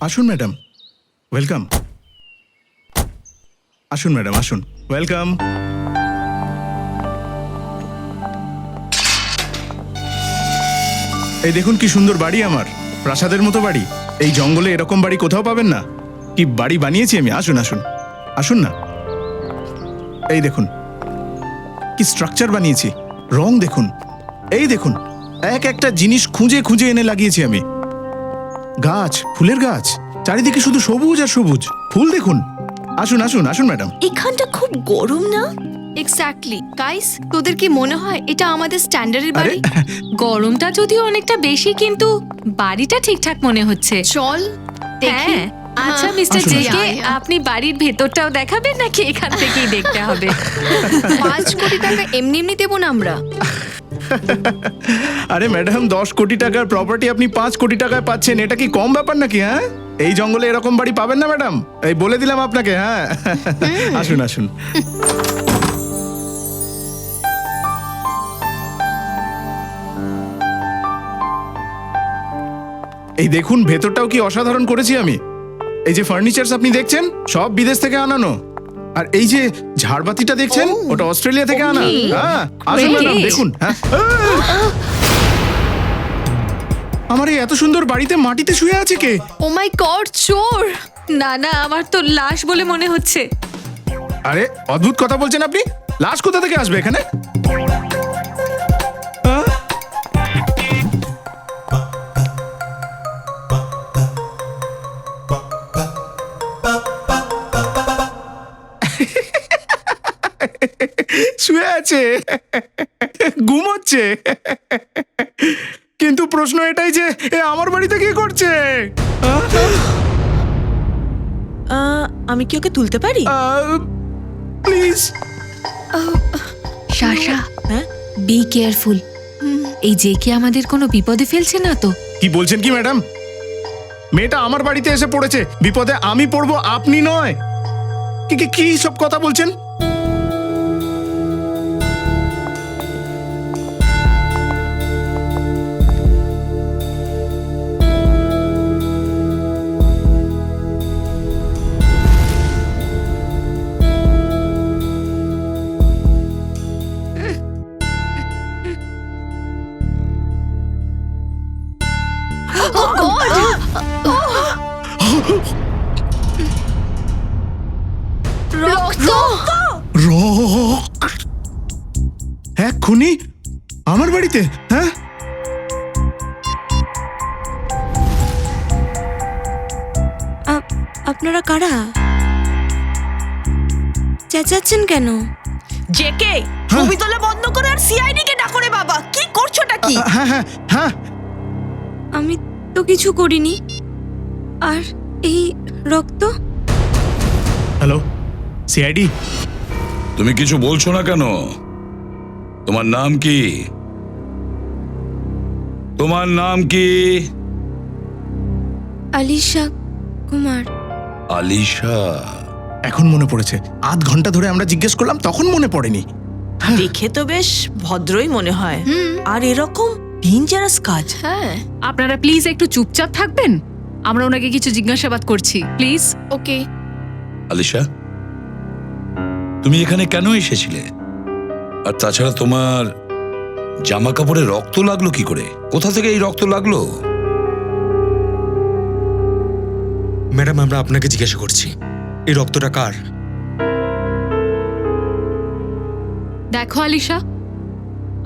আসুন madam, welcome. আসুন madam, আসুন, ওয়েলকাম। এই দেখুন কি সুন্দর বাড়ি আমার, প্রাসাদের মতো বাড়ি। এই জঙ্গলে এরকম বাড়ি কোথাও পাবেন না। কি বাড়ি বানিয়েছি আমি। আসুন আসুন আসুন না। এই দেখুন কি স্ট্রাকচার বানিয়েছি, রং দেখুন, এই দেখুন এক একটা জিনিস খুঁজে খুঁজে এনে লাগিয়েছি আমি। গাছ, ফুলের গাছ, চারিদিকে শুধু সবুজ আর সবুজ। ফুল দেখুন। আসুন আসুন আসুন ম্যাডাম। এখানটা খুব গরম না? এক্স্যাক্টলি। গাইস, তোদের কি মনে হয় এটা আমাদের স্ট্যান্ডার্ডের আরে বাড়ি? গরমটা যদিও অনেকটা বেশি, কিন্তু বাড়িটা ঠিকঠাক মনে হচ্ছে। চল দেখি। হ্যাঁ, আচ্ছা মিস্টার আসুন, জেকে, আসুন। আপনি বাড়ির ভেতরটাও দেখাবেন নাকি এখান থেকেই দেখতে হবে? 5 কোটি টাকা এমনি এমনি দেবো না আমরা। আরে ম্যাডাম, 10 কোটি টাকার প্রপার্টি আপনি 5 কোটি টাকায় পাচ্ছেন, এটা কি কম ব্যাপার নাকি? হ্যাঁ, এই জঙ্গলে এরকম বাড়ি পাবেন না ম্যাডাম, এই বলে দিলাম আপনাকে। হ্যাঁ আসুন আসুন। এই দেখুন ভেতরটাও কি অসাধারণ করেছি আমি। এই যে ফার্নিচারস আপনি দেখছেন সব বিদেশ থেকে আনানো। আর এই যে ঝাড়বাতিটা দেখছেন ওটা অস্ট্রেলিয়া থেকে আনা। হ্যাঁ আসুন Great. ম্যাডাম, দেখুন। হ্যাঁ, আমার এই এত সুন্দর বাড়িতে মাটিতে শুয়ে আছে কে? ও মাই গড, চোর! না না, আমার তো লাশ বলে মনে হচ্ছে। আরে অদ্ভুত কথা বলছেন আপনি। লাশ কোথা থেকে আসবে এখানে? আহ? শুয়ে আছে, ঘুমোচ্ছে। কিন্তু প্রশ্ন এটাই যে এ আমার বাড়িতে কি করছে? আমি কি ওকে তুলতে পারি? প্লিজ। শাশা, হ্যাঁ, বি কেয়ারফুল। এই জেকে আমাদের কোনো বিপদে ফেলছে না তো? কি বলছেন কি ম্যাডাম? মেয়েটা আমার বাড়িতে এসে পড়েছে, বিপদে আমি পড়বো, আপনি নয়। কি কি কি সব কথা বলছেন? রক্ত! রক এক্ষুনি আমার বাড়িতে? হ্যাঁ, আপনারা কারা? চেঁচাচ্ছেন কেন? জেকে ছবি তোলা বন্ধ করে আর সিআইডি কে ডাকো রে বাবা। কি করছোটা কি? হ্যাঁ হ্যাঁ হ্যাঁ। আমি তো কিছু করিনি। আর এই রক্ত? Hello CID. তুমি কিছু বলছো না কেন? তোমার নাম কি? তোমার নাম কি? আলিশা কুমার। আলিশা। এখন মনে পড়েছে, আধ ঘন্টা ধরে আমরা জিজ্ঞেস করলাম তখন মনে পড়েনি। দেখে তো বেশ ভদ্রই মনে হয়, আর এরকম ডেঞ্জারাস কাজ। হ্যাঁ, আপনারা প্লিজ একটু চুপচাপ থাকবেন। আমরা ওনাকে কিছু জিজ্ঞাসাবাদ করছি, প্লিজ। ওকে। আলিশা, তুমি এখানে কেন এসেছিলে? আর তাছাড়া তোমার জামা কাপড়ে রক্ত লাগলো কি করে? কোথা থেকে এই রক্ত লাগলো? ম্যাডাম, আমরা আপনাকে জিজ্ঞাসা করছি, এই রক্তটা কার? দেখো আলিশা,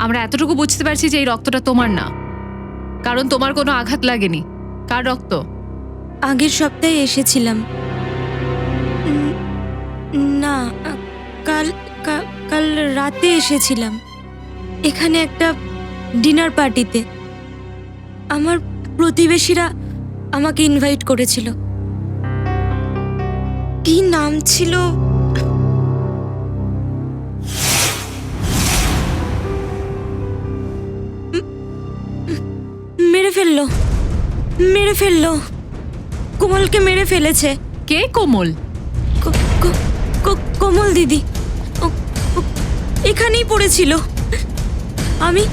আমরা এতটুকু বুঝতে পারছি যে এই রক্তটা তোমার না, কারণ তোমার কোনো আঘাত লাগেনি। কার রক্ত? আগের সপ্তাহে এসেছিলাম। না, কাল কাল রাতে এসেছিলাম এখানে একটা ডিনার পার্টিতে। আমার প্রতিবেশীরা আমাকে ইনভাইট করেছিল। কি নাম ছিল? মেরে ফেললো। কোমলকে মেরে ফেলেছে। কে কোমল? কোমল দিদি এখানেই পড়েছিল। আমি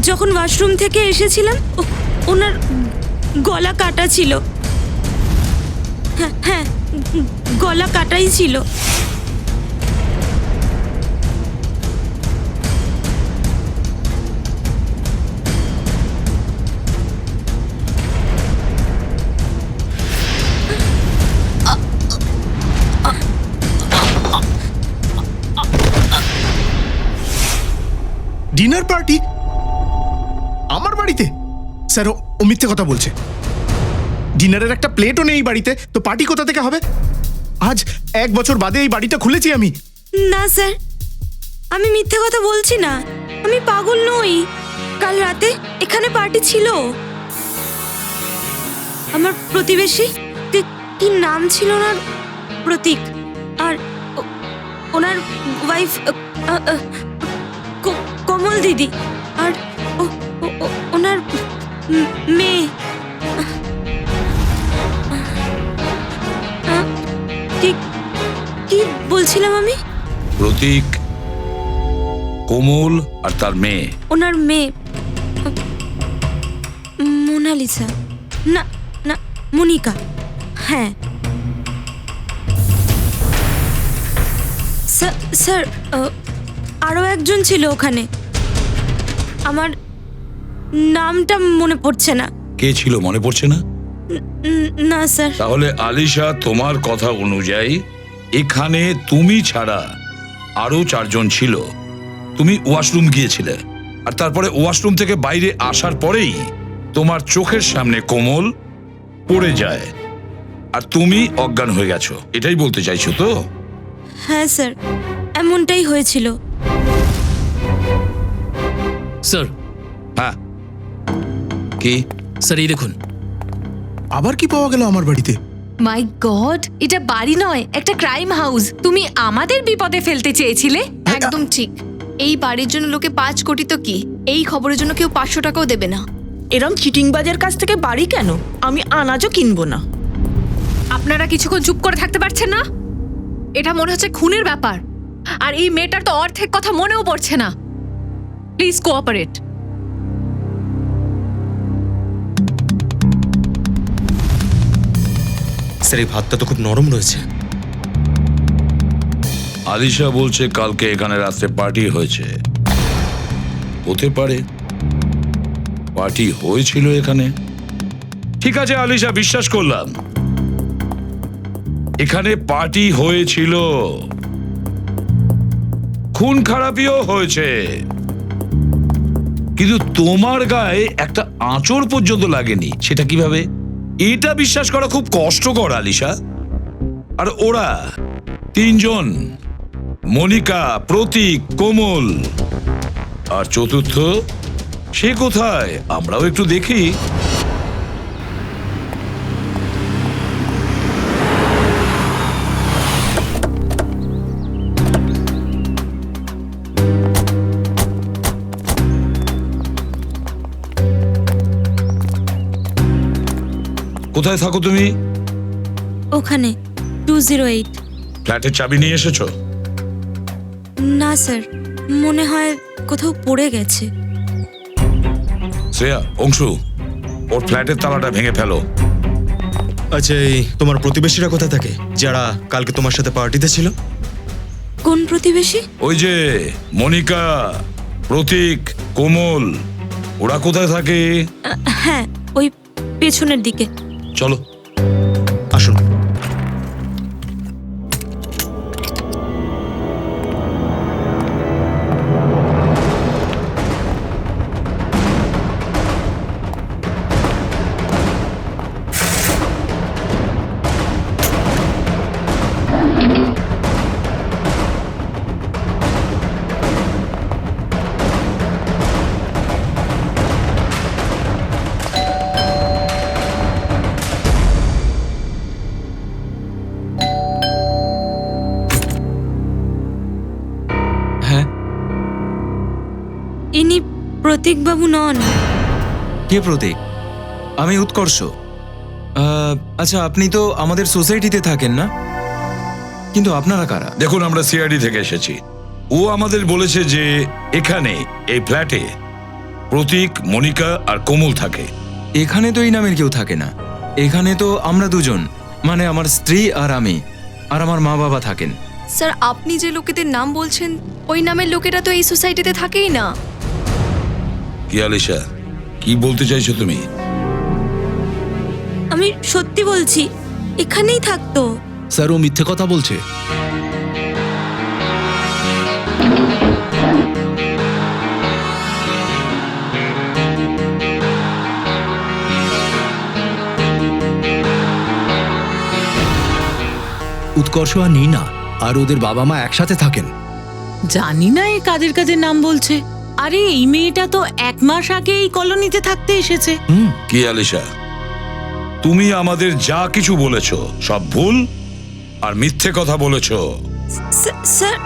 যখন ওয়াশরুম থেকে এসেছিলাম ওনার গলা কাটা ছিল। হ্যাঁ হ্যাঁ, গলা কাটাই ছিল। ডিনার পার্টি আমার বাড়িতে? স্যার ও মিথ্যে কথা বলছে। ডিনারের একটা প্লেটও নেই এই বাড়িতে, তো পার্টি কোথা থেকে হবে? আজ 1 বছর বাদে এই বাড়িটা খুলেছি আমি। না স্যার, আমি মিথ্যে কথা বলছি না, আমি পাগল নই। কাল রাতে এখানে পার্টি ছিল। আমার প্রতিবেশী, কি নাম ছিল ওনার, প্রতীক, আর ওনার ওয়াইফ কমল দিদি, আর ওনার মেয়ে। ঠিক কি বলছিলাম আমি? প্রতীক, কোমল আর তার মেয়ে। ওনার মেয়ে মোনালিসা, না না মনিকা। হ্যাঁ স্যার, আরও একজন ছিল ওখানে, আমার নামটা মনে পড়ছে না। কে ছিল মনে পড়ছে না? না স্যার। তাহলে আলিশা, তোমার কথা অনুযায়ী এখানে তুমি ছাড়া আরো 4 জন ছিল। তুমি ওয়াশরুম গিয়েছিলে, আর তারপরে ওয়াশরুম থেকে বাইরে আসার পরেই তোমার চোখের সামনে কোমল পড়ে যায়, আর তুমি অজ্ঞান হয়ে গেছো। এটাই বলতে চাইছো তো? হ্যাঁ স্যার, এমনটাই হয়েছিল। স্যার, হ্যাঁ, কি? স্যার এই দেখুন। আবার কি পাওয়া গেল আমার বাড়িতে? মাই গড, এটা বাড়ি নয়, একটা ক্রাইম হাউস। তুমি আমাদের বিপদে ফেলতে চেয়েছিলে। একদম ঠিক। এই বাড়ির জন্য লোকে 5 কোটি তো কি, এই খবরের জন্য কেউ 500 টাকাও দেবে না। এরম চিটিংবাজের কাছ থেকে বাড়ি কেন? আমি আনাজও কিনবো না। আপনারা কিছুক্ষণ চুপ করে থাকতে পারছেন না? এটা মনে হচ্ছে খুনের ব্যাপার, আর এই মেয়েটার তো অর্ধেক কথা মনেও পড়ছে না। Please cooperate. স্যার এই ভাতটা তো খুব নরম রয়েছে। আলিশা বলছে কালকে এখানে রাত্রে পার্টি হয়েছে। হতে পারে পার্টি হয়েছিল এখানে। ঠিক আছে আলিশা, বিশ্বাস করলাম এখানে পার্টি হয়েছিল, খুন খারাপিও হয়েছে, কিন্তু তোমার গায়ে একটা আঁচড় পর্যন্ত লাগেনি। সেটা কিভাবে? এটা বিশ্বাস করা খুব কষ্টকর আলিশা। আর ওরা 3 জন, মনিকা, প্রতীক, কোমল, আর চতুর্থ সে কোথায়? আমরাও একটু দেখি। কোথায় থাকো তুমি? ওখানে 208। ফ্ল্যাটের চাবি নিয়ে এসেছো? না স্যার, মনে হয় কোথাও পড়ে গেছে। শ্রেয়া, অংশু, ওর ফ্ল্যাটের তালাটা ভেঙে ফেলো। আচ্ছা, এই তোমার প্রতিবেশীরা কোথায় থাকে, যারা কালকে তোমার সাথে পার্টিতে ছিল? কোন প্রতিবেশী? ওই যে মনিকা, প্রতীক, কোমল, ওরা কোথায় থাকে? হ্যাঁ, ওই পেছনের দিকে। চলো। আসুন। হ্যাঁ, ইনি প্রতীকবাবু নন? কে প্রতীক? আমি উৎকর্ষ। আচ্ছা, আপনি তো আমাদের সোসাইটিতে থাকেন না? কিন্তু আপনারা কারা? দেখুন, আমরা সিআইডি থেকে এসেছি। ও আমাদের বলেছে যে এখানে এই ফ্ল্যাটে প্রতীক, মনিকা আর কোমল থাকে। এখানে তো এই নামের কেউ থাকে না। এখানে তো আমরা 2 জন, মানে আমার স্ত্রী আর আমি আর আমার মা বাবা থাকেন। স্যার আপনি যে লোকেদের নাম বলছেন ওই নামের লোকেরা তো এই সোসাইটিতে থাকেই না। কি আলিশা, কি বলতে চাইছো তুমি? আমি সত্যি বলছি, এখানেই থাকতো। স্যার ও মিথ্যে কথা বলছে। উৎকর্ষ আর নীনা আর ওদের বাবা মা একসাথে থাকেন। জানি না এই কাদের কাদের নাম বলছে। আরে এই মেয়েটা তো 1 মাস আগে এই কলোনিতে থাকতে এসেছে। কি আলিশা, তুমি আমাদের যা কিছু বলেছো সব ভুল আর মিথ্যে কথা বলেছো। স্যার, স্যার,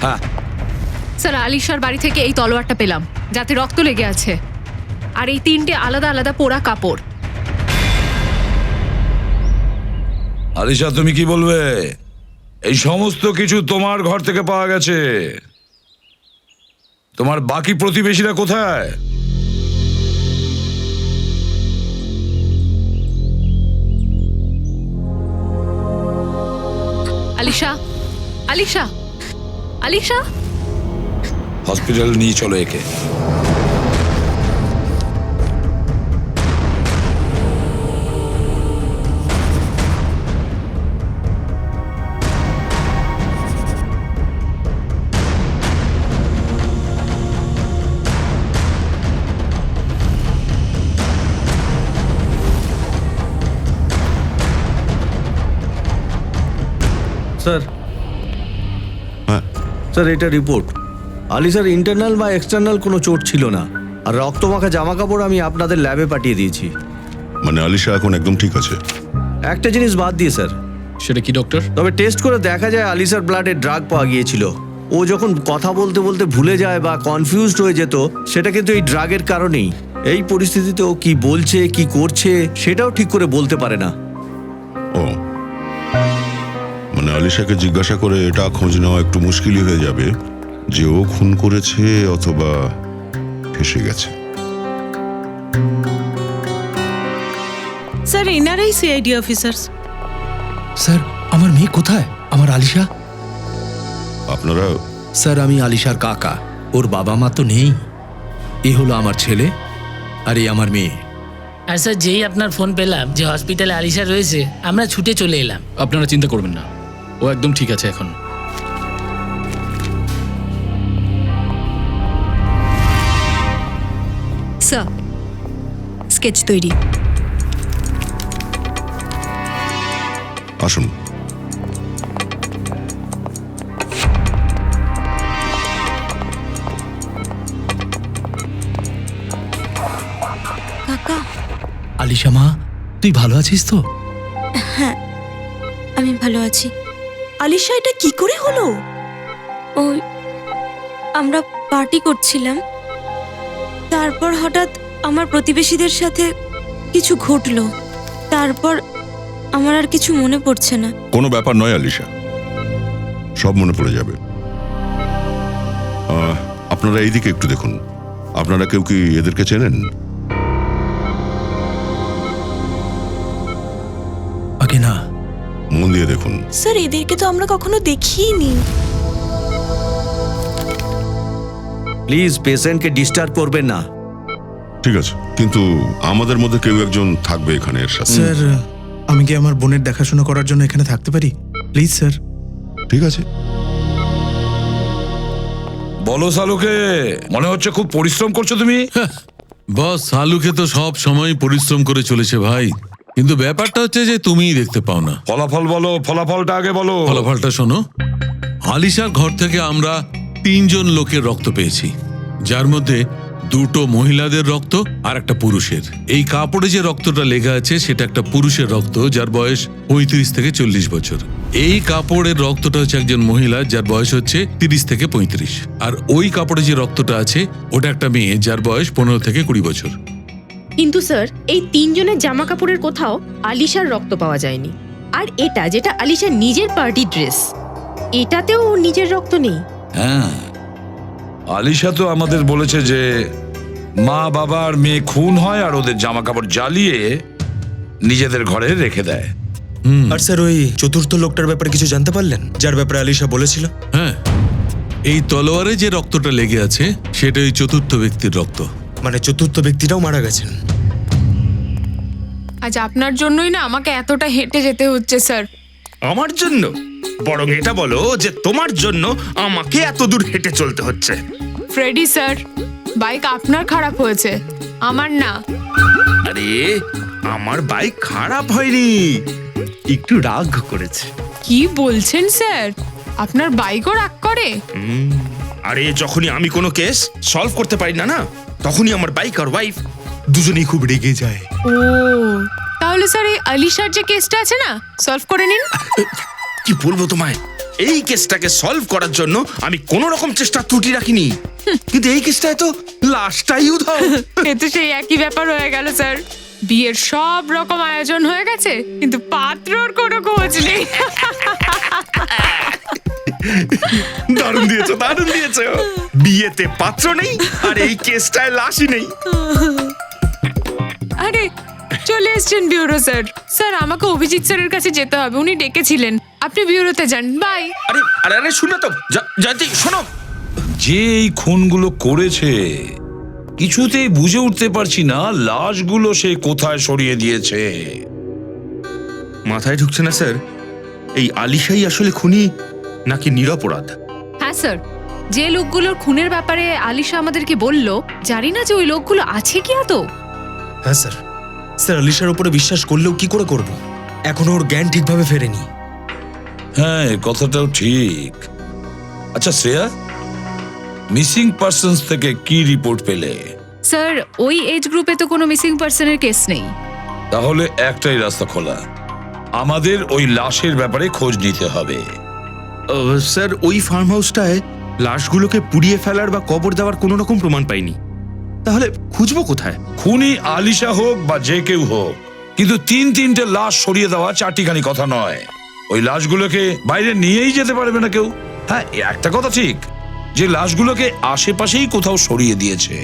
হ্যাঁ, স্যার আলিশার বাড়ি থেকে এই তলোয়ারটা পেলাম যাতে রক্ত লেগে আছে, আর এই 3টে আলাদা আলাদা পোড়া কাপড়। আলিশা তুমি কি বলবে? এই সমস্ত কিছু তোমার ঘর থেকে পাওয়া গেছে। তোমার বাকি প্রতিবেশীরা কোথায়? আলিশা, আলিশা, আলিশা, হসপিটাল নিয়ে চলো একে। স্যার, স্যার এটা রিপোর্ট। আলিশার ইন্টারনাল বা এক্সটার্নাল কোনো চোট ছিল না, আর রক্তমাখা জামা কাপড় আমি আপনাদের ল্যাবে পাঠিয়ে দিয়েছি। মানে আলিশা এখন একদম ঠিক আছে? একটা জিনিস বাদ দিয়ে স্যার, সেটা কি ডক্টর? তবে টেস্ট করে দেখা যায় আলিশার ব্লাডে ড্রাগ পাওয়া গিয়েছিল। ও যখন কথা বলতে বলতে ভুলে যায় বা কনফিউজড হয়ে যেত, সেটা কিন্তু এই ড্রাগের কারণেই। এই পরিস্থিতিতে ও কি বলছে কি করছে সেটাও ঠিক করে বলতে পারে না। ও, মানে আলিশাকে জিজ্ঞাসা করে এটা খোঁজ নেওয়া একটু মুশকিলই হয়ে যাবে যে ও খুন করেছে অথবা ফেঁসে গেছে। স্যার এনারাই সিআইডি অফিসার্স। স্যার আমার মেয়ে কোথায়? আমার আলিশা? আপনারা? স্যার আমি আলিশার কাকা, ওর বাবা মা তো নেই। এ হলো আমার ছেলে আর এই আমার মেয়ে। আর স্যার যেই আপনার ফোন পেলাম যে হসপিটালে আলিশা রয়েছে, আমরা ছুটে চলে এলাম। আপনারা চিন্তা করবেন না, ও একদম ঠিক আছে এখন। স্যার স্কেচ তৈরি। আসুন। কাকা, আলিশা মা, তুই ভালো আছিস তো? হ্যাঁ আমি ভালো আছি। আলিশা এটা কি করে হলো? ওই আমরা পার্টি করছিলাম, তারপর হঠাৎ আমার প্রতিবেশীদের সাথে কিছু ঘটলো। তারপর আমার আর কিছু মনে পড়ছে না। কোনো ব্যাপার নয় আলিশা, সব মনে পড়ে যাবে। আপনারা এইদিকে একটু দেখুন। আপনারা কেউ কি এদেরকে চেনেন? আগে না। মন দিয়ে দেখুন। স্যার এদেরকে তো আমরা কখনো দেখিনি। প্লিজ পেশেন্টকে ডিস্টার্ব করবেন না। ঠিক আছে, কিন্তু আমাদের মধ্যে কেউ একজন থাকবে এখানে এর সাথে। স্যার আমি কি আমার বোনের দেখাশোনা করার জন্য এখানে থাকতে পারি? Please sir. ঠিক আছে। বলো শালুকে, মনে হচ্ছে খুব পরিশ্রম করছো তুমি। বস, শালুকে তো সব সময় পরিশ্রম করে চলেছে ভাই, কিন্তু ব্যাপারটা হচ্ছে যে তুমিই দেখতে পাও না। ফলাফল বলো, ফলাফলটা আগে বলো। ফলাফলটা শোনো। আলিশার ঘর থেকে আমরা 3 জন লোকের রক্ত পেয়েছি, যার মধ্যে 2টো মহিলাদের রক্ত আর একটা পুরুষের। এই কাপড়ে যে রক্তটা লেগে আছে সেটা একটা পুরুষের রক্ত, যার বয়স 35 থেকে 40 বছর। এই কাপড়ের রক্তটা হচ্ছে একজন মহিলা, যার বয়স হচ্ছে 30 থেকে 35। আর ওই কাপড়ে যে রক্তটা আছে ওটা একটা মেয়ে, যার বয়স 15 থেকে 20 বছর। কিন্তু স্যার এই তিনজনের জামা কাপড়ের কোথাও আলিশার রক্ত পাওয়া যায়নি। আর এটা যেটা আলিশার নিজের পার্টি ড্রেস, এটাতেও ওর নিজের রক্ত নেই। হ্যাঁ, আলিশা তো আমাদের বলেছে যে মা বাবা আর মেয়ে খুন হয় আর ওদের জামা কাপড় জ্বালিয়ে নিজেদের ঘরে রেখে দেয়। আর স্যার ওই চতুর্থ লোকটার ব্যাপারে কিছু জানতে পারলেন, যার ব্যাপারে আলিশা বলেছিল? হ্যাঁ, এই তলোয়ারে যে রক্তটা লেগে আছে সেটা ওই চতুর্থ ব্যক্তির রক্ত। মানে চতুর্থ ব্যক্তিটাও মারা গেছেন? আজ আপনার জন্যই না আমাকে এতটা হেঁটে যেতে হচ্ছে স্যার। আমার জন্য? বরং এটা বলো যে তোমার জন্য আমাকে এত দূর হেঁটে চলতে হচ্ছে। ফ্রেডি স্যার, বাইক আপনার খারাপ হয়েছে, আমার না। আরে আমার বাইক খারাপ হয়নি, একটু রাগ করেছে। কি বলছেন স্যার? আপনার বাইকও রাগ করে? আরে যখনই আমি কোনো কেস সলভ করতে পারি না তখনই আমার বাইক আর ওয়াইফ দুজনেই খুব রেগে যায়। ও, তাহলে স্যার এই আলিশার যে কেসটা আছে না, সলভ করে নিন। কি বলবো তোমায়, এই কেসটাকে সলভ করার জন্য আমি কোনো রকম চেষ্টা ত্রুটি রাখিনি, কিন্তু এই কেসটায় তো লাশটাই উধাও। এ তো সেই একই ব্যাপার হয়ে গেল স্যার। বিয়ের সব রকম আয়োজন হয়ে গেছে, কিন্তু পাত্রর কোনো খোঁজ নেই। দারুণ দিয়েছো, দারুণ দিয়েছো। বিয়েতে পাত্র নেই আর এই কেসটায় লাশই নেই। আরে চলে এসছেন ব্যুরো স্যার। স্যার আমাকে অভিজিৎ স্যারের কাছে যেতে হবে, উনি ডেকেছিলেন। আপনি ব্যুরোতে যান, বাই। আরে আরে আরে শুনো তো, জানতি শোনো। যে এই খুনগুলো করেছে কিছুতেই বুঝে উঠতে পারছি না লাশগুলো সে কোথায় সরিয়ে দিয়েছে। মাথায় ঢুকছে না স্যার, এই আলিশাই আসলে খুনি নাকি নিরপরাধ? হ্যাঁ স্যার, যে লোকগুলোর খুনের ব্যাপারে আলিশা আমাদেরকে বলল, জানি না যে ওই লোকগুলো আছে কি আদৌ। হ্যাঁ স্যার, স্যার আলিশার উপরে বিশ্বাস করলেও কি করে করব? এখনো ওর জ্ঞান ঠিকভাবে ফেরেনি। হ্যাঁ, কথাটাও ঠিক। আচ্ছা শ্রেয়া, মিসিং পার্সনস থেকে কি রিপোর্ট পেলে? স্যার ওই এজ গ্রুপে তো কোনো মিসিং পার্সনের কেস নেই। তাহলে একটাই রাস্তা খোলা, আমাদের ওই লাশের ব্যাপারে খোঁজ নিতে হবে। স্যার ওই ফার্ম হাউসটায় লাশগুলোকে পুড়িয়ে ফেলার বা কবর দেওয়ার কোনো রকম প্রমাণ পাইনি, তাহলে খুঁজবো কোথায়? খুনি আলিশা হোক বা যে কেউ হোক, কিন্তু তিনটে লাশ সরিয়ে দেওয়া চারটিখানি কথা নয়। ওই লাশগুলোকে বাইরে নিয়েই যেতে পারবে না কেউ। হ্যাঁ, একটা কথা ঠিক যে লাশগুলোকে আশেপাশেই কোথাও সরিয়ে দিয়েছে।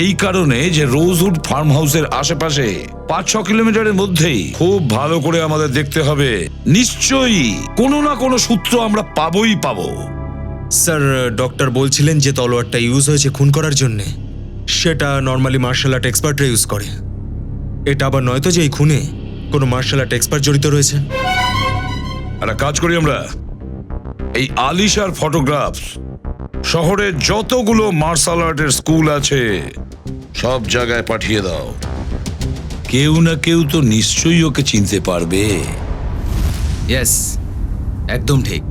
এই কারণে যে রোজউড ফার্ম হাউসের আশেপাশে 5-6 কিলোমিটারের মধ্যেই খুব ভালো করে আমাদের দেখতে হবে। নিশ্চয়ই কোনো না কোনো সূত্র আমরা পাবোই পাবো। স্যার ডক্টর বলছিলেন যে তলোয়ারটা ইউজ হয়েছে খুন করার জন্যে, সেটা নর্মালি মার্শাল আর্ট এক্সপার্টরা ইউজ করে। এটা আবার নয়তো যে এই খুনে কোনো মার্শাল আর্ট এক্সপার্ট জড়িত রয়েছে। একটা কাজ করি আমরা, এই আলিশার ফটোগ্রাফস শহরের যতগুলো মার্শাল আর্টের স্কুল আছে সব জায়গায় পাঠিয়ে দাও। কেউ না কেউ তো নিশ্চয়ই ওকে চিনতে পারবে। ইয়েস, একদম ঠিক,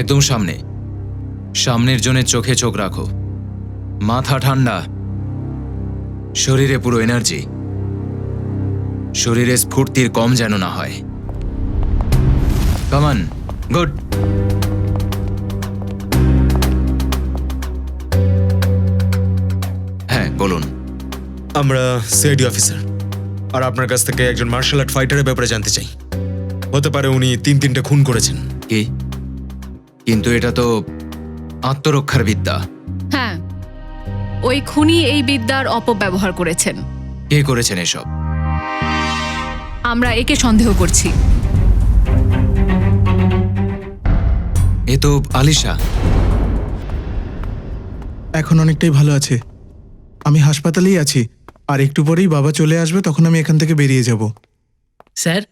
একদম সামনে, সামনের জনের চোখে চোখ রাখো, মাথা ঠান্ডা, শরীরে পুরো এনার্জি, শরীরে স্ফূর্তির কম যেন না হয়। কামান, গুড। হ্যাঁ বলুন। আমরা সিআইডি অফিসার, আর আপনার কাছ থেকে একজন মার্শাল আর্ট ফাইটারের ব্যাপারে জানতে চাই। হতে পারে উনি 3-3টে খুন করেছেন। কি? কিন্তু এটা তো আত্মরক্ষার বিদ্যা। হ্যাঁ, ওই খুনি এই বিদ্যার অপব্যবহার করেছেন। কে করেছেন এসব? আমরা একে সন্দেহ করছি। এ তো আলিশা। এখন অনেকটাই ভালো আছে, আমি হাসপাতালেই আছি, আর একটু পরেই বাবা চলে আসবে, তখন আমি এখান থেকে বেরিয়ে যাব। স্যার,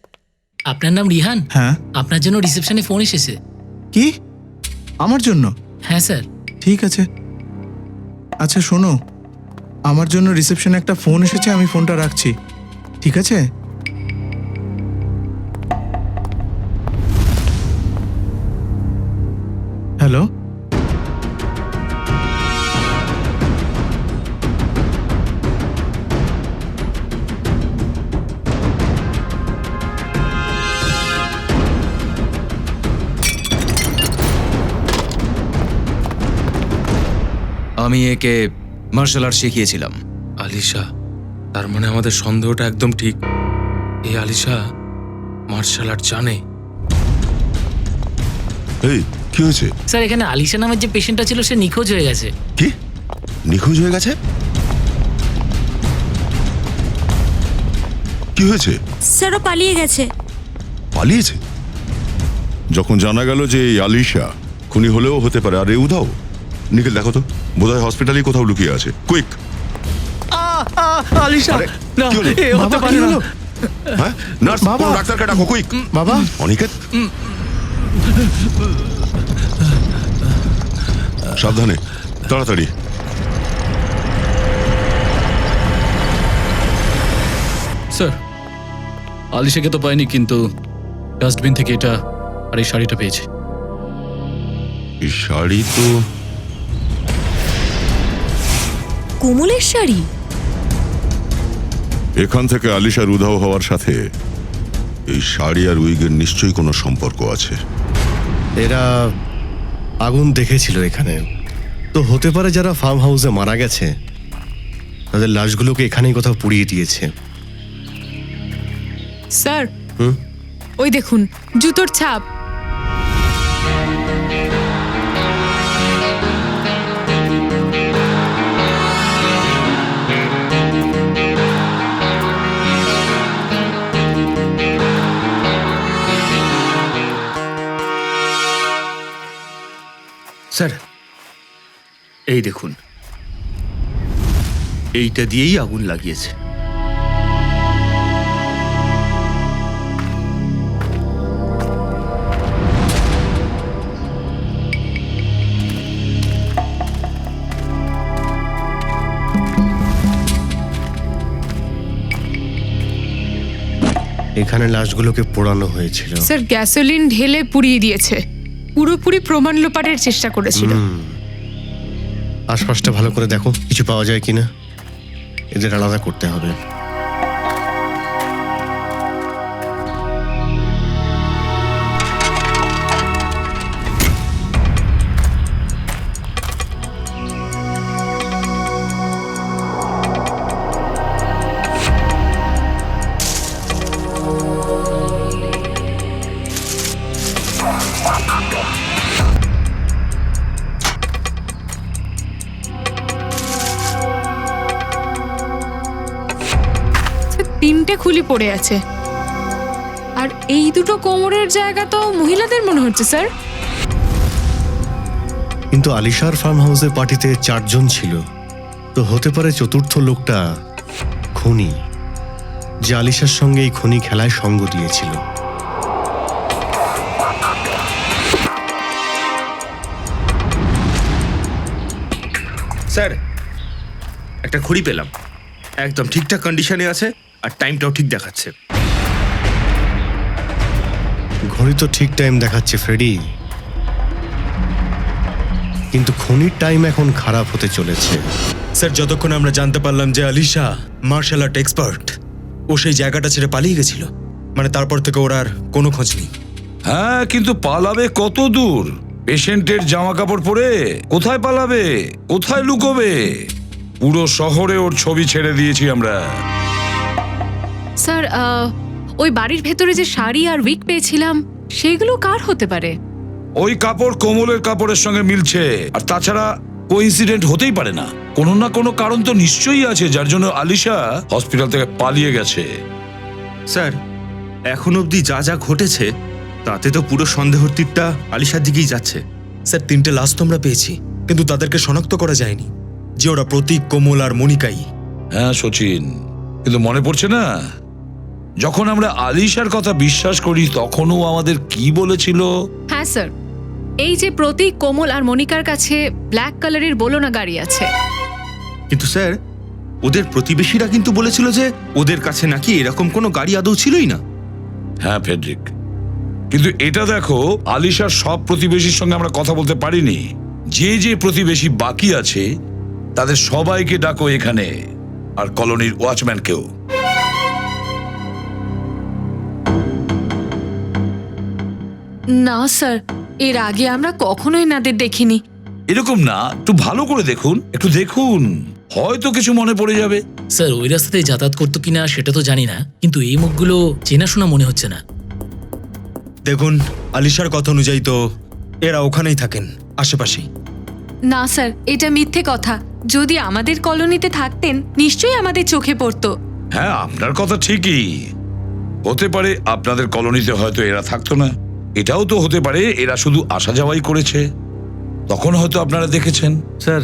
আপনার নাম রিহান? হ্যাঁ। আপনার জন্য রিসেপশনে ফোন এসেছে। কি? আমার জন্য? হ্যাঁ স্যার। ঠিক আছে। আচ্ছা শোনো, আমার জন্য রিসেপশনে একটা ফোন এসেছে, আমি ফোনটা রাখছি, ঠিক আছে? হ্যালো, আমি একে মার্শাল আর্ট শিখিয়েছিলাম। আলিশা? তার মানে আমাদের সন্দেহটা একদম ঠিক। এই আলিশা মার্শাল আর্ট জানে। এই কি হয়েছে? স্যার এখানে আলিশা নামের যে পেশেন্টটা ছিল সে নিখোঁজ হয়ে গেছে। কি নিখোঁজ হয়ে গেছে? কি হয়েছে? স্যার ও পালিয়ে গেছে। পালিয়েছে? যখন জানা গেল যে এই আলিশা খুনি হলেও হতে পারে, আর এ উধাও। নিখিল দেখো তো, বোধহয় হসপিটালে কোথাও লুকিয়ে আছে। কুইক! আলিশা না, এ হতে পারে না। হ্যাঁ, নার্স, কোনো ডাক্তারকে ডাকো, কুইক! বাবা, অনিকেত, সাবধানে, তাড়াতাড়ি। স্যার আলিশাকে তো পাইনি, কিন্তু ডাস্টবিন থেকে এটা আর এই শাড়িটা পেয়েছি। এই শাড়ি তো কোমলের শাড়ি। এখান থেকে আলিশার উধাও হওয়ার সাথে এই শাড়ি আর উইগের নিশ্চয়ই কোনো সম্পর্ক আছে। এরা আগুন দেখেছিল এখানে, তো হতে পারে যারা ফার্ম হাউসে মারা গেছে তাদের লাশগুলোকে এখানেই কোথাও পুড়িয়ে দিয়েছে। স্যার হুম? ওই দেখুন জুতোর ছাপ। স্যার এই দেখুন, এইটা দিয়েই আগুন লাগিয়েছে। এখানে লাশগুলোকে পোড়ানো হয়েছিল। স্যার গ্যাসোলিন ঢেলে পুড়িয়ে দিয়েছে, পুরোপুরি প্রমাণ লোপাটের চেষ্টা করেছিল। আশপাশটা ভালো করে দেখো, কিছু পাওয়া যায় কিনা। এদের আলাদা করতে হবে। তিনটে খুলি পড়ে আছে, আর এই দুটো কোমরের জায়গা তো মহিলাদের মনে হচ্ছে স্যার। কিন্তু আলিশার ফার্ম হাউসের পার্টিতে 4 জন ছিল, তো হতে পারে চতুর্থ লোকটা খুনি, যে আলিশার সঙ্গে এই খুনি খেলায় সঙ্গ দিয়েছিল। স্যার একটা ঘড়ি পেলাম, একদম ঠিকঠাক কন্ডিশনে আছে আর টাইমটাও ঠিক দেখাচ্ছে। ঘড়ি তো ঠিক টাইম দেখাচ্ছে ফ্রেডি, কিন্তু খুনির টাইম এখন খারাপ হতে চলেছে। স্যার যতক্ষণ আমরা জানতে পারলাম যে আলিশা মার্শাল আর্ট এক্সপার্ট, ও সেই জায়গাটা ছেড়ে পালিয়ে গেছিল, মানে তারপর থেকে ওর আর কোনো খোঁজ নেই। হ্যাঁ, কিন্তু পালাবে কত দূর? পেশেন্টের জামা কাপড় পরে কোথায় পালাবে, কোথায় লুকোবে? পুরো শহরে ওর ছবি ছেড়ে দিয়েছি আমরা। স্যার ওই বাড়ির ভেতরে যে শাড়ি আর উইক পেয়েছিলাম সেগুলো কার হতে পারে? ওই কাপড় কোমলের কাপড়ের সঙ্গে মিলছে, আর তাছাড়া কোইন্সিডেন্ট হতেই পারে না। কোনো না কোনো কারণ তো নিশ্চয়ই আছে যার জন্য আলিশা হসপিটাল থেকে পালিয়ে গেছে। স্যার এখন অবধি যা যা ঘটেছে তাতে তো পুরো সন্দেহর তীরটা আলিশার দিকেই যাচ্ছে। স্যার 3টে লাশ তো আমরা পেয়েছি, কিন্তু তাদেরকে শনাক্ত করা যায়নি যে ওরা প্রতীক, কোমল আর মনিকাই। হ্যাঁ সচিন, কিন্তু মনে পড়ছে না যখন আমরা আলিশার কথা বিশ্বাস করি তখনও আমাদের কি বলেছিল? হ্যাঁ স্যার, এই যে প্রতীক, কোমল আর মনিকার কাছে ব্ল্যাক কালারের বোলোনা গাড়ি আছে। কিন্তু স্যার ওদের প্রতিবেশীরা কিন্তু বলেছিল যে ওদের কাছে নাকি এরকম কোনো গাড়ি আদৌ ছিলই না। হ্যাঁ ফেডরিক, কিন্তু এটা দেখো, আলিশার সব প্রতিবেশীর সঙ্গে আমরা কথা বলতে পারিনি। যে যে প্রতিবেশী বাকি আছে তাদের সবাইকে ডাকো এখানে, আর কলোনির ওয়াচম্যানকেও। না স্যার, এর আগে আমরা কখনোই নাদের দেখিনি। এরকম না, একটু ভালো করে দেখুন, একটু দেখুন। হয়তো কিছু মনে পড়ে যাবে। স্যার ওই রাস্তাতে যাতায়াত করতো কিনা সেটা তো জানি না, কিন্তু এই মুখগুলো চেনাশোনা মনে হচ্ছে না। দেখুন, আলিশার কথা অনুযায়ী তো এরা ওখানেই থাকেন, আশেপাশেই। না স্যার, এটা মিথ্যে কথা। যদি আমাদের কলোনিতে থাকতেন নিশ্চয়ই আমাদের চোখে পড়তো। হ্যাঁ, আপনার কথা ঠিকই। হতে পারে আপনাদের কলোনিতে হয়তো এরা থাকতো না। এটাও তো হতে পারে এরা শুধু আসা যাওয়াই করেছে, তখন হয়তো আপনারা দেখেছেন। স্যার,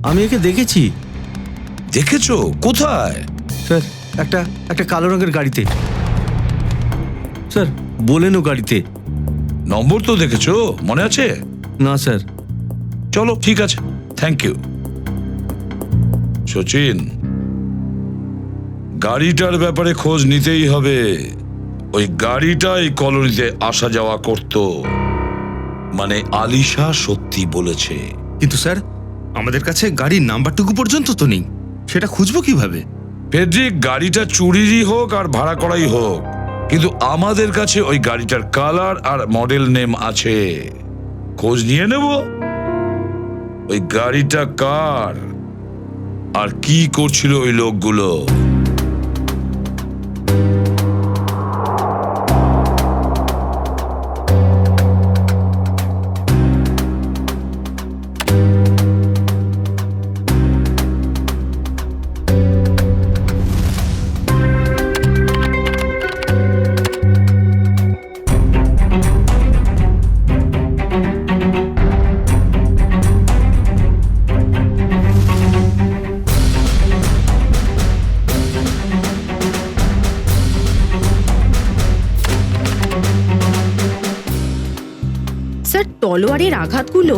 আমি একে দেখেছি। দেখেছো? কোথায়? স্যার, একটা কালো রঙের গাড়িতে। স্যার, বলেনও গাড়িতে। নম্বর তো দেখেছো? মনে আছে? না স্যার। চলো ঠিক আছে, থ্যাংক ইউ। সচিন, গাড়িটার ব্যাপারে খোঁজ নিতেই হবে। ওই গাড়িটা এই কলোনিতে আসা যাওয়া করত, মানে আলিশা সত্যি বলেছে। কিন্তু স্যার, আমাদের কাছে গাড়ির নাম্বারটুকু পর্যন্ত তো নেই, সেটা খুঁজবো কিভাবে? ফেডরিক, গাড়িটা চুরিরই হোক আর ভাড়া করাই হোক, কিন্তু আমাদের কাছে ওই গাড়িটার কালার আর মডেল নেম আছে। খোঁজ নিয়ে নেব ওই গাড়িটা কার আর কি করছিল ওই লোকগুলো। স্যার, তলোয়ারের আঘাতগুলো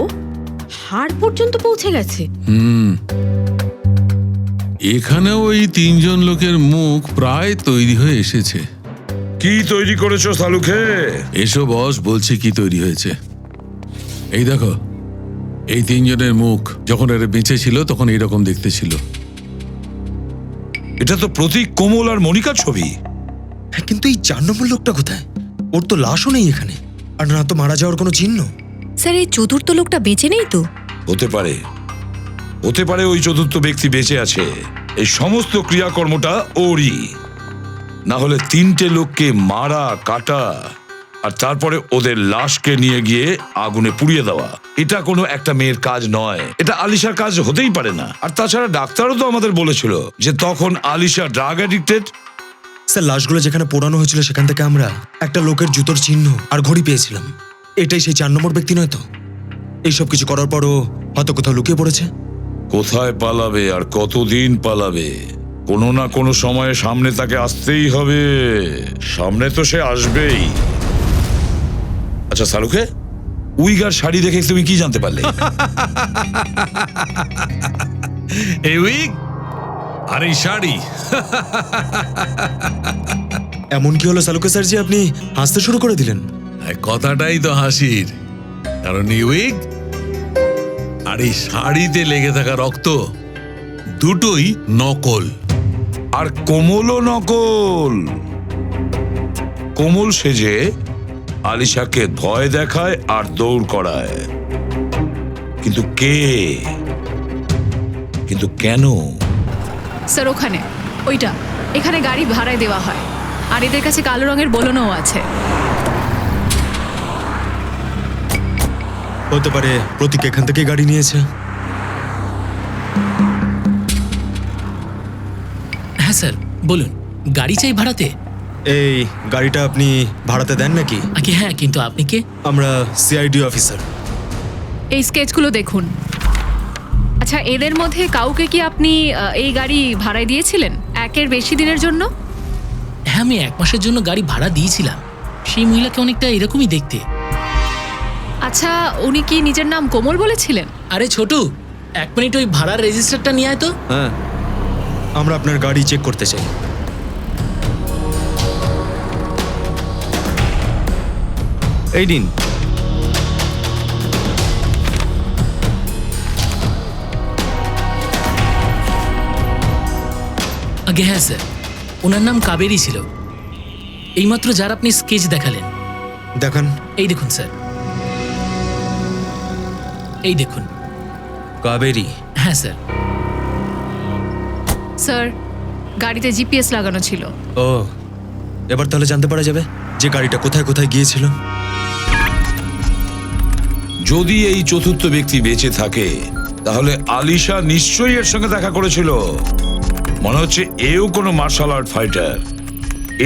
হাড় পর্যন্ত পৌঁছে গেছে। এখানেও ওই 3 জন লোকের মুখ প্রায় তৈরি হয়ে এসেছে। কি তৈরি করেছো সালুখে? এসো বস, বলছি কি তৈরি হয়েছে। এই দেখো, এই 3 জনের মুখ যখন এরা বেঁচে ছিল তখন এইরকম দেখতে ছিল। এটা তো প্রতীক, কোমল আর মনিকার ছবি। হ্যাঁ, কিন্তু এই 4 নম্বর লোকটা কোথায়? ওর তো লাশও নেই এখানে, আর না তো মারা যাওয়ার কোনো চিহ্ন। স্যার, এই চতুর্থ লোকটা বেঁচে নেই তো? হতে পারে, হতে পারে ওই চতুর্থ ব্যক্তি বেঁচে আছে। এই সমস্ত ক্রিয়াকর্মটা ওরই। না হলে 3টে লোককে মারা, কাটা আর তারপরে ওদের লাশকে নিয়ে গিয়ে আগুনে পুড়িয়ে দেওয়া, এটা কোনো একটা মেয়ের কাজ নয়। এটা আলিশার কাজ হতেই পারে না। আর তাছাড়া ডাক্তারও তো আমাদের বলেছিল যে তখন আলিশা ড্রাগ অ্যাডিক্টেড। স্যার, লাশগুলো যেখানে পোড়ানো হয়েছিল সেখান থেকে আমরা একটা লোকের জুতোর চিহ্ন আর ঘড়ি পেয়েছিলাম। এটাই সেই 4 নম্বর ব্যক্তি নয় তো? এইসব কিছু করার পরও হয়তো কোথাও লুকিয়ে পড়েছে। কোথায় পালাবে আর কতদিন পালাবে? কোনো না কোনো সময়ে সামনে তাকে আসতেই হবে। সামনে তো সে আসবেই। আচ্ছা সালুখে, উইগার শাড়ি দেখে তুমি কি জানতে পারলে? এই উইগ আর এই শাড়ি। এমন কি হলো সালুকে স্যার যে আপনি হাসতে শুরু করে দিলেন? কথাটাই তো হাসির, কারণ এই উইগ আর এই শাড়িতে লেগে থাকা রক্ত দুটোই নকল। আর কোমলও নকল। কোমল সেজে আলিশাকে ভয় দেখায় আর দৌড় করায়। কিন্তু কে? কিন্তু কেন? স্যার, ওখানে ওইটা, এখানে গাড়ি ভাড়ায় দেওয়া হয়, আর এদের কাছে কালো রঙের বোলোনও আছে। হতে পারে প্রতীক এখান থেকে গাড়ি নিয়েছে। হ্যাঁ স্যার, বলুন, গাড়ি চাই ভাড়াতে? এই গাড়িটা আপনি ভাড়াতে দেন নাকি? আগে হ্যাঁ, কিন্তু আপনি কে? আমরা সিআইডি অফিসার। এই স্কেচগুলো দেখুন। আচ্ছা, এদের মধ্যে কাউকে কি আপনি এই গাড়ি ভাড়ায় দিয়েছিলেন 1-এর বেশি দিনের জন্য? হ্যাঁ, আমি 1 মাসের জন্য গাড়ি ভাড়া দিয়েছিলাম। সেই মহিলাকে অনেকটা এরকমই দেখতে। আচ্ছা, উনি কি নিজের নাম কোমল বলেছিলেন? আরে ছোটু, 1 মিনিট ওই ভাড়ার রেজিস্টারটা নিয়ে আয় তো। হ্যাঁ, আমরা আপনার গাড়ি চেক করতে চাই। এই দিন। আগে হ্যাঁ স্যার, ওনার নাম কাবেরী ছিল। এইমাত্র যার আপনি স্কেচ দেখালেন। দেখান। এই দেখুন স্যার, এই দেখুন। কাবেরী? হ্যাঁ স্যার। স্যার, গাড়িতে জিপিএস লাগানো ছিল। ও, এবার তাহলে জানতে পারা যাবে যে গাড়িটা কোথায় কোথায় গিয়েছিল? যদি এই চতুর্থ ব্যক্তি বেঁচে থাকে তাহলে আলিশা নিশ্চয়ই এর সঙ্গে দেখা করেছিল। মনে হচ্ছে এও কোনো মার্শাল আর্ট ফাইটার।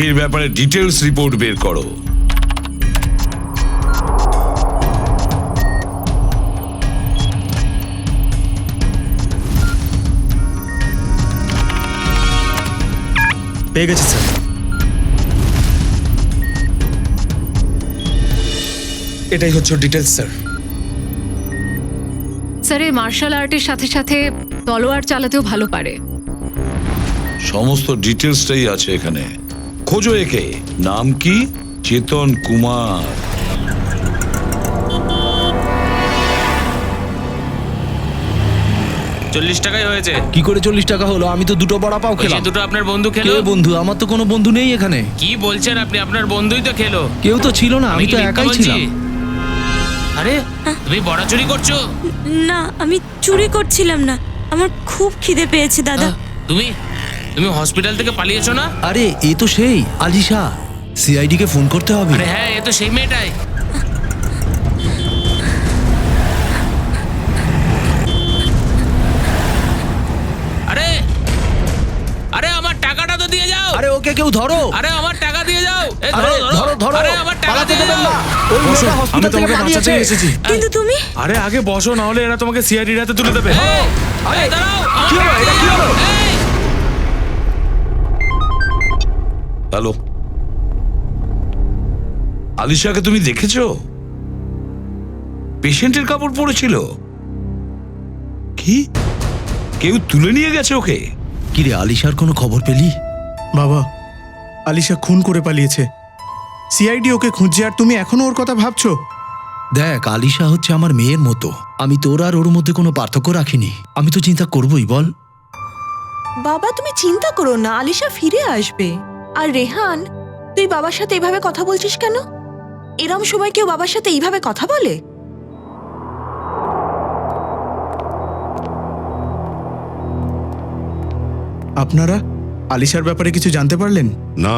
এর ব্যাপারে ডিটেলস রিপোর্ট বের করো। পেয়ে গেছি স্যার। এটাই হচ্ছে ডিটেলস স্যার। স্যার, এই মার্শাল আর্টের সাথে সাথে তলোয়ার চালাতেও ভালো পারে। সমস্ত ডিটেলসটাই আছে এখানে। খোঁজো একে। নাম কি? চেতন কুমার। টাকাই হয়েছে। কি করে 40 টাকা হলো? আমি তো দুটো বড়া পাও খেলাম। দুটো আপনার বন্ধু কে খেলো। বন্ধু? আমার তো কোনো বন্ধু নেই এখানে। কি বলছেন আপনি? আপনার বন্ধুই তো খেলো। কেউ তো ছিল না, আমি তো একাই ছিলাম। আরে তুমি বড়া চুরি করছো? না, আমি চুরি করছিলাম না, আমার খুব খিদে পেয়েছে দাদা। তুমি তুমি হসপিটাল থেকে পালিয়েছো না? আরে এ তো সেই আলিশা। সিআইডি কে ফোন করতে হবে। আরে হ্যাঁ, এ তো সেই মেয়েটাই। আরে আরে আমার টাকাটা তো দিয়ে যাও। আরে ওকে কেউ ধরো। আরে আমার টাকা দিয়ে যাও। এই আরে ধরো ধরো। আরে আমার টাকা দিয়ে যাও। ওই মেয়েটা হসপিটাল থেকে পালিয়েছে। কিন্তু তুমি আরে আগে বসো, না হলে এরা তোমাকে সিআইডি হাতে তুলে দেবে। আরে দাঁড়াও। কি হলো? এটা কি হলো? হ্যালো, আলিশাকে তুমি দেখেছো? পেশেন্টের কাপড় পরেছিল। কি? কেউ তুলে নিয়ে গেছে ওকে? কি রে, আলিশার কোনো খবর পেলি? বাবা, আলিশা খুন করে পালিয়েছে। সিআইডি ওকে খুঁজছে আর তুমি এখনো ওর কথা ভাবছো? দেখ, আলিশা হচ্ছে আমার মেয়ের মতো। আমি তোর আর ওর মধ্যে কোনো পার্থক্য রাখিনি। আমি তো চিন্তা করবই, বল। বাবা, তুমি চিন্তা করো না, আলিশা ফিরে আসবে। আর রেহান, তুই বাবার সাথে এভাবে কথা বলছিস কেন? এরম সময় কেউ বাবার সাথে এইভাবে কথা বলে? আপনারা আলিশার ব্যাপারে কিছু জানতে পারলেন? না,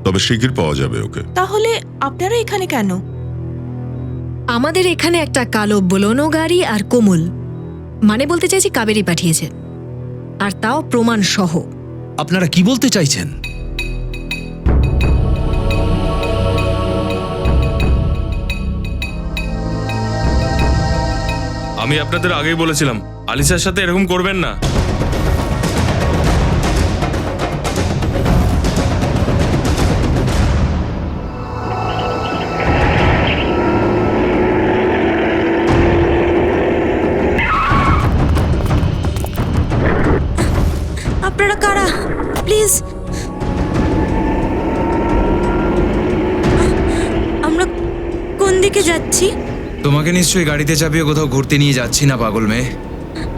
তবে শিগগির পাওয়া যাবে ওকে। তাহলে আপনারা এখানে কেন? আমাদের এখানে একটা কালো বোলোনো গাড়ি আর কোমল, মানে বলতে চাইছি কাবেরী পাঠিয়েছে, আর তাও প্রমাণ সহ। আপনারা কি বলতে চাইছেন? আমি আপনাদের আগেই বলেছিলাম আলিশার সাথে এরকম করবেন না। আপনারা কারা? প্লিজ, আমরা কোন দিকে যাচ্ছি? তোমাকে নিশ্চয়ই গাড়িতে চাপিয়ে কোথাও ঘুরতে নিয়ে যাচ্ছি না, পাগল মেয়ে।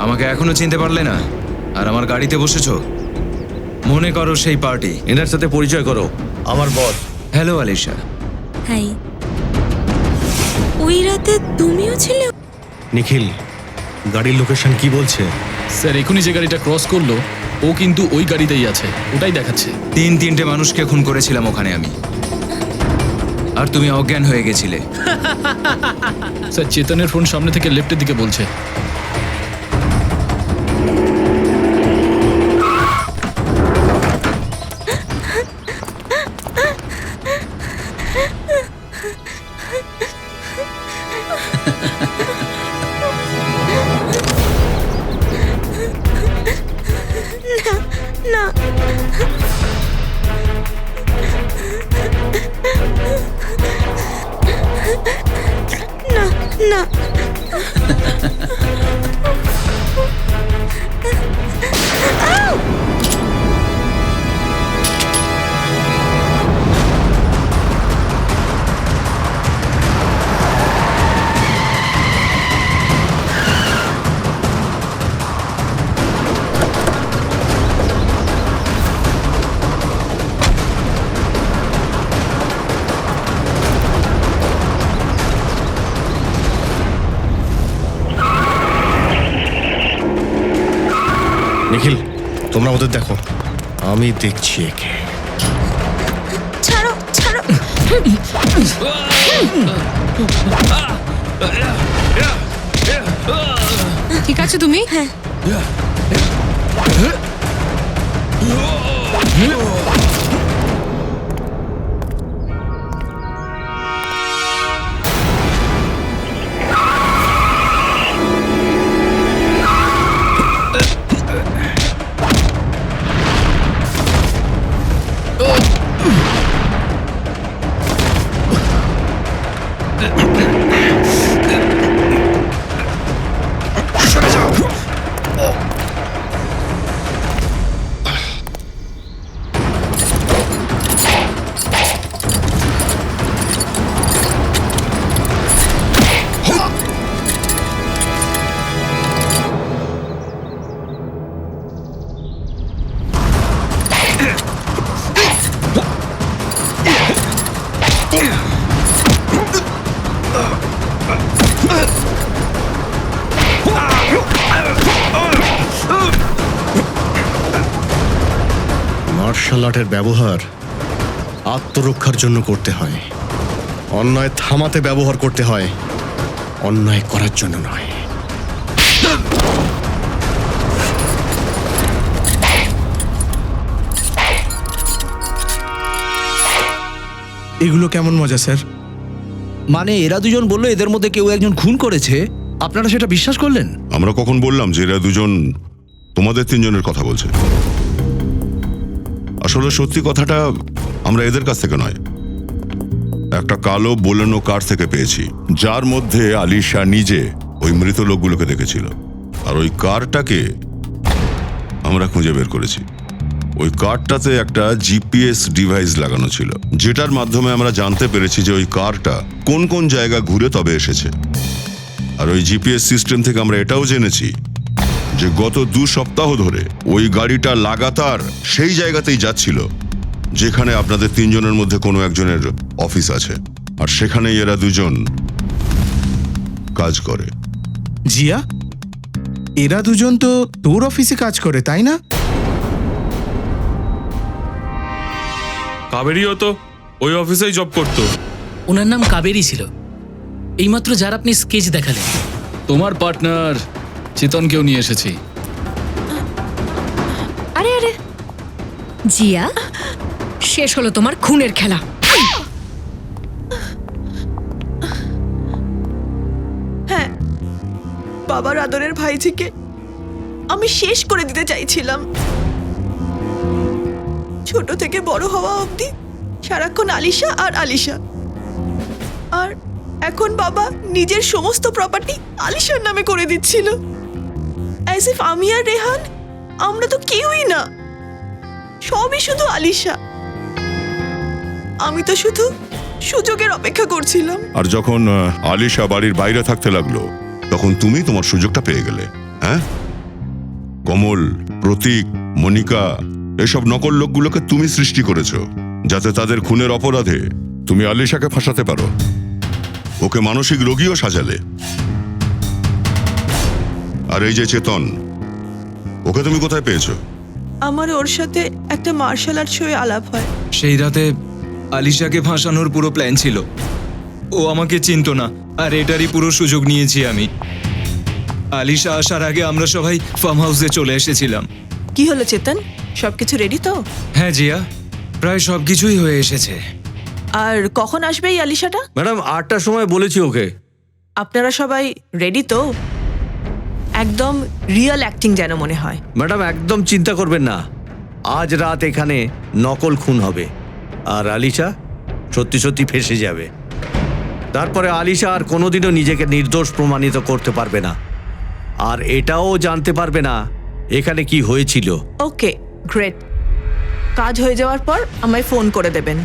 আমাকে এখনো চিনতে পারলে না? আর আমার গাড়িতে বসেছো? মনে করো সেই পার্টি। এনার সাথে পরিচয় করো, আমার বস। হ্যালো আলিশা। হাই। ওই রাতে তুমিও ছিলে? নিখিল, গাড়ির লোকেশন কি বলছে? স্যার, এখনই যে গাড়িটা ক্রস করলো ও কিন্তু ওই গাড়িতেই আছে, ওটাই দেখাচ্ছে। তিনটে মানুষকে খুন করেছিলাম ওখানে আমি, আর তুমি অজ্ঞান হয়ে গেছিলে। স্যার, চেতনের ফোন সামনে থেকে লেফটের দিকে বলছে। না, না, না। নিখিল, তোমরা ওদের দেখো, আমি দেখছি একে। ছাড়ো ছাড়ো। ঠিক আছে তুমি? হ্যাঁ। মার্শাল আর্টের ব্যবহার আত্মরক্ষার জন্য করতে হয়, অন্যায় থামাতে ব্যবহার করতে হয়, অন্যায় করার জন্য নয়। এগুলো কেমন মজা স্যার? মানে এরা দুজন বললো এদের মধ্যে কেউ একজন খুন করেছে, আপনারা সেটা বিশ্বাস করলেন? আমরা কখন বললাম যে এরা দুজন তোমাদের তিনজনের কথা বলছে? আসলে সত্যি কথাটা আমরা এদের কাছ থেকে নয়, একটা কালো বোলেনো কার থেকে পেয়েছি, যার মধ্যে আলিশা নিজে ওই মৃত লোকগুলোকে দেখেছিল। আর ওই কারটাকে আমরা খুঁজে বের করেছি। ওই কারটাতে একটা জিপিএস ডিভাইস লাগানো ছিল, যেটার মাধ্যমে আমরা জানতে পেরেছি যে ওই কারটা কোন কোন জায়গা ঘুরে তবে এসেছে। আর ওই জিপিএস সিস্টেম থেকে আমরা এটাও জেনেছি যে গত 2 সপ্তাহ ধরে ওই গাড়িটা লাগাতার সেই জায়গাতেই যাচ্ছিল যেখানে আপনাদের তিনজনের মধ্যে কোনো একজনের অফিস আছে, আর সেখানেই এরা দুজন কাজ করে। জিয়া, এরা দুজন তো তোর অফিসে কাজ করে, তাই না? কাবেরীও তো ওই অফিসেই জব করতো। ওনার নাম কাবেরী ছিল, এইমাত্র যার আপনি স্কেচ দেখালেন। তোমার পার্টনার চেতনকেও নিয়ে এসেছি। আরে আরে জিয়া, শেষ হলো তোমার খুনের খেলা। হ্যাঁ, বাবার আদরের ভাইজিকে আমি শেষ করে দিতে চাইছিলাম। ছোট থেকে বড় হওয়া অবধি সারাক্ষণ আলিশা আর আলিশা, আর এখন বাবা নিজের সমস্ত প্রপার্টি আলিশার নামে করে দিচ্ছিল। অ্যাজ ইফ আমি আর রেহান আমরা তো কেউই না, সবই শুধু আলিশা। আমি তো শুধু সুযোগের অপেক্ষা করছিলাম। আর যখন আলিশা বাড়ির বাইরে থাকতে লাগলো তখন তুমি তোমার সুযোগটা পেয়ে গেলে। হ্যাঁ, কমল, প্রতীক, মনিকা, এসব নকল লোকগুলোকে তুমি সৃষ্টি করেছো যাতে তাদের খুনের অপরাধে তুমি আলিশাকে ফাঁসাতে পারো। ওকে মানসিক রোগীও সাজালে। আর এই যে চেতন, ওকে তুমি কোথায় পেয়েছো? আমার ওর সাথে একটা মার্শাল আর্ট শোয়ে আলাপ হয়। সেই রাতে আলিশাকে ফাঁসানোর পুরো প্ল্যান ছিল। ও আমাকে চিনতো না, আর এটারই পুরো সুযোগ নিয়েছি আমি। আলিশা আসার আগে আমরা সবাই ফার্ম হাউসে চলে এসেছিলাম। কি হলো চেতন, সবকিছু রেডি তো? হ্যাঁ জিয়া, প্রায় সবকিছুই হয়ে এসেছে। আর কখন আসবে এই আলিশাটা? ম্যাডাম 8টার সময় বলেছি ওকে। আপনারা সবাই রেডি তো? একদম রিয়েল অ্যাক্টিং যেন মনে হয়। ম্যাডাম একদম চিন্তা করবেন না, আজ রাত এখানে নকল খুন হবে আর আলিশা সত্যি সত্যি ফেঁসে যাবে। তারপরে আলিশা আর কোনোদিনও নিজেকে নির্দোষ প্রমাণিত করতে পারবে না, আর এটাও জানতে পারবে না এখানে কি হয়েছিল। ওকে, গ্রেট। কাজ হয়ে যাওয়ার পর আমায় ফোন করে দেবেন।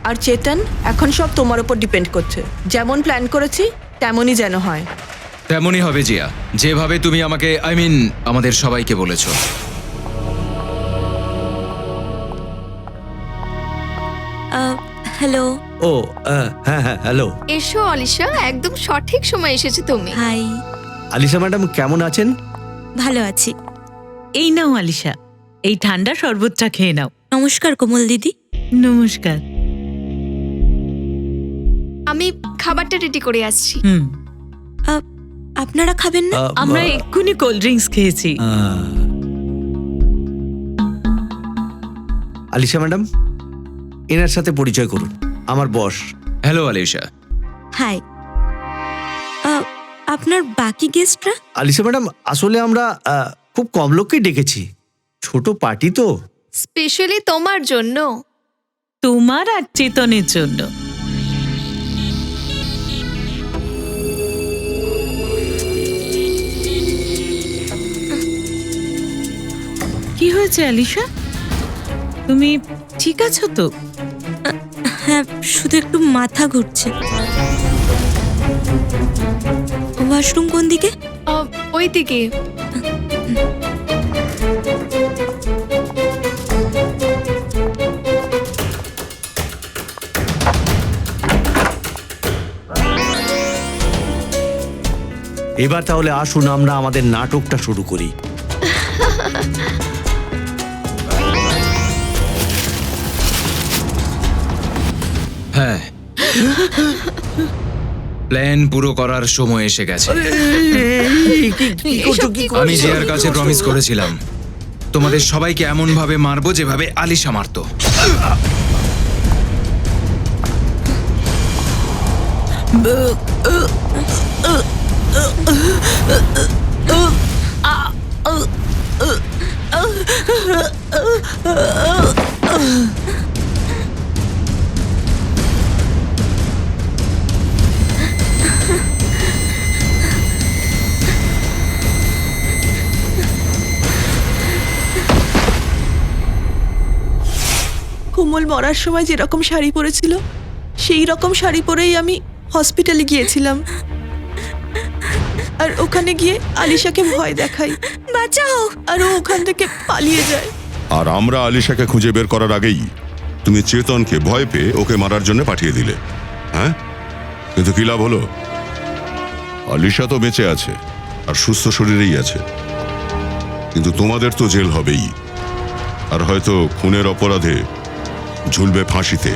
আর চেতন, এখন সব তোমার উপর ডিপেন্ড করছে। যেমন প্ল্যান করেছি তেমনই যেন হয়। তেমনই হবে জিয়া, যেভাবে তুমি আমাকে আমাদের সবাইকে বলেছো। হ্যালো। ও হ্যাঁ হ্যাঁ, হ্যালো। এসো আলিশা, একদম সঠিক সময় এসেছো তুমি। হাই। আলিশা ম্যাডাম কেমন আছেন? ভালো আছি। এই নাও আলিশা, এই ঠান্ডা শরবতটা খেয়ে নাও। নমস্কার কোমল দিদি। নমস্কার। আমি খাবারটা রেডি করে আসছি। আপনারা খাবেন না? আমরা এক্ষুনি কোল্ড ড্রিঙ্কস খেয়েছি। আলিশা ম্যাডাম, এনার সাথে পরিচয় করুন, আমার বস। হ্যালো আলিশা। হাই। আপনার বাকি গেস্টরা? আলিশা ম্যাডাম, আসলে আমরা খুব কম লোককেই ডেকেছি, ছোট পার্টি তো। স্পেশালি তোমার জন্য। তোমার আর চেতনের জন্য। কি হয়েছে আলিশা? তুমি ঠিক আছো তো? হ্যাঁ, শুধু একটু মাথা ঘুরছে। ওয়াশরুম কোন দিকে? ওই দিকে। এবার তাহলে আসুন আমরা আমাদের নাটকটা শুরু করি। হ্যাঁ, প্ল্যান পুরো করার সময় এসে গেছে। আমি জিয়ার কাছে প্রমিস করেছিলাম তোমাদের সবাইকে এমন ভাবে মারবো যেভাবে আলিশা মারতো। কোমল মরার সময় যেরকম শাড়ি পরেছিল সেই রকম শাড়ি পরেই আমি হসপিটালে গিয়েছিলাম, আর ওখানে গিয়ে আলিশাকে ভয় দেখাই, বাঁচাও, আর ও ওখান থেকে পালিয়ে যায়। আর আমরা আলিশাকে খুঁজে বের করার আগেই তুমি চেতনকে ভয় পেয়ে ওকে মারার জন্য পাঠিয়ে দিলে। হ্যাঁ, কিন্তু কি লাভ হলো? আলিশা তো বেঁচে আছে আর সুস্থ শরীরেই আছে, কিন্তু তোমাদের তো জেল হবেই, আর হয়তো খুনের অপরাধে ঝুলবে ফাঁসিতে।